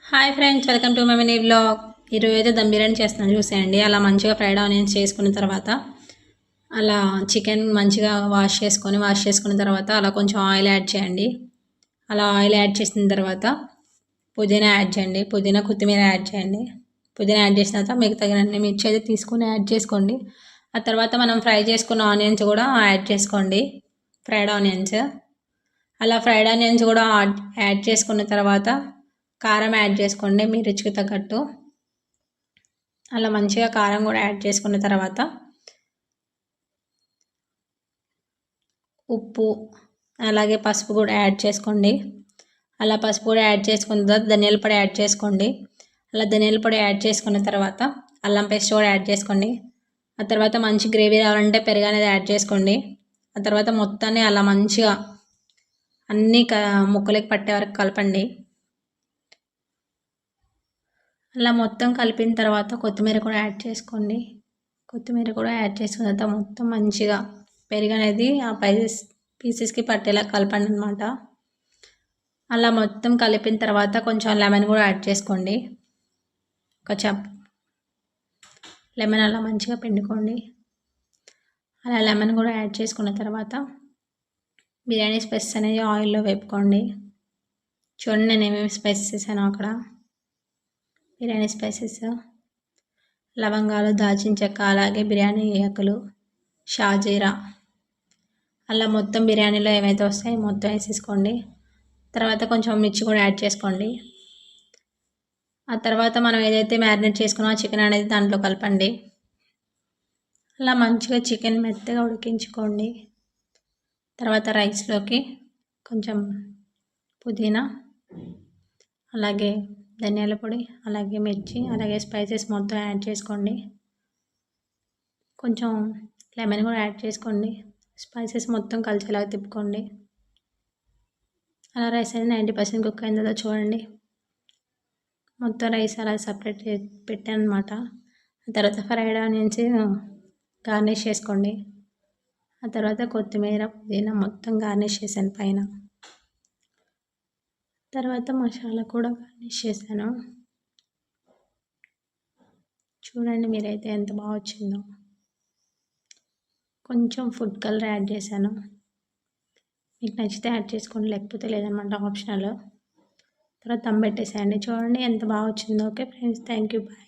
Hi friends, welcome to my mini vlog. ఈరోజు అయితే దమ్ బిర్యానీ చేస్తున్నాను చూసేయండి. అలా మంచిగా ఫ్రైడ్ ఆనియన్స్ చేసుకున్న తర్వాత అలా చికెన్ మంచిగా వాష్ చేసుకున్న తర్వాత అలా కొంచెం ఆయిల్ యాడ్ చేయండి. అలా ఆయిల్ యాడ్ చేసిన తర్వాత పుదీనా యాడ్ చేయండి. పుదీనా కొత్తిమీర యాడ్ చేయండి. పుదీనా యాడ్ చేసిన తర్వాత మీకు తగినన్ని మిర్చి అయితే తీసుకొని యాడ్ చేసుకోండి. ఆ తర్వాత మనం ఫ్రై చేసుకున్న ఆనియన్స్ కూడా యాడ్ చేసుకోండి, ఫ్రైడ్ ఆనియన్స్. అలా ఫ్రైడ్ ఆనియన్స్ కూడా యాడ్ చేసుకున్న తర్వాత కారం యాడ్ చేసుకోండి మీ రుచికి తగ్గట్టు. అలా మంచిగా కారం కూడా యాడ్ చేసుకున్న తర్వాత ఉప్పు అలాగే పసుపు కూడా యాడ్ చేసుకోండి. అలా పసుపు కూడా యాడ్ చేసుకున్న తర్వాత ధనియాల పొడి యాడ్ చేసుకోండి. అలా ధనియాల పొడి యాడ్ చేసుకున్న తర్వాత అల్లం పేస్ట్ కూడా యాడ్ చేసుకోండి. ఆ తర్వాత మంచి గ్రేవీ రావాలంటే పెరుగు అనేది యాడ్ చేసుకోండి. ఆ తర్వాత మొత్తాన్ని అలా మంచిగా అన్నీ ముక్కలకి పట్టే వరకు కలపండి. అలా మొత్తం కలిపిన తర్వాత కొత్తిమీర కూడా యాడ్ చేసుకోండి. కొత్తిమీర కూడా యాడ్ చేసుకున్న తర్వాత మొత్తం మంచిగా పెరుగు అనేది ఆ పీసెస్కి పట్టేలా కలపండి అనమాట. అలా మొత్తం కలిపిన తర్వాత కొంచెం లెమన్ కూడా యాడ్ చేసుకోండి. ఒక లెమన్ అలా మంచిగా పిండుకోండి. అలా లెమన్ కూడా యాడ్ చేసుకున్న తర్వాత బిర్యానీ స్పైసెస్ అనేది ఆయిల్లో వేపుకోండి. చూడండి నేను ఏమేమి స్పైసెస్ వేసానో అక్కడ. బిర్యానీ స్పైసెస్, లవంగాలు, దాల్చిన చెక్క, అలాగే బిర్యానీ ఆకులు, షాజీరా, అలా మొత్తం బిర్యానీలో ఏమైతే వస్తాయో మొత్తం వేసేసుకోండి. తర్వాత కొంచెం మిర్చి కూడా యాడ్ చేసుకోండి. ఆ తర్వాత మనం ఏదైతే మ్యారినేట్ చేసుకున్నామో చికెన్ అనేది దాంట్లో కలపండి. అలా మంచిగా చికెన్ మెత్తగా ఉడికించుకోండి. తర్వాత రైస్లోకి కొంచెం పుదీనా, అలాగే ధనియాల పొడి, అలాగే మిర్చి, అలాగే స్పైసెస్ మొత్తం యాడ్ చేసుకోండి. కొంచెం లెమన్ కూడా యాడ్ చేసుకోండి. స్పైసెస్ మొత్తం కలిసేలాగా తిప్పుకోండి. అలా రైస్ అనేది 90% కుక్ అయిందో చూడండి. మొత్తం రైస్ అలా సపరేట్ పెట్టాను అనమాట. ఆ తర్వాత ఫ్రైడ్ ఆనియన్స్ గార్నిష్ చేసుకోండి. ఆ తర్వాత కొత్తిమీర, పుదీనా మొత్తం గార్నిష్ చేశాను పైన. తర్వాత మసాలా కూడా గార్నిష్ చేశాను. చూడండి మీరైతే ఎంత బాగా వచ్చిందో. కొంచెం ఫుడ్ కలర్ యాడ్ చేశాను. మీకు నచ్చితే యాడ్ చేసుకోండి, లేకపోతే లేదనమాట, ఆప్షనల్. తర్వాత దమ్ పెట్టేసేయండి. చూడండి ఎంత బాగా వచ్చిందో. Okay friends, thank you, bye.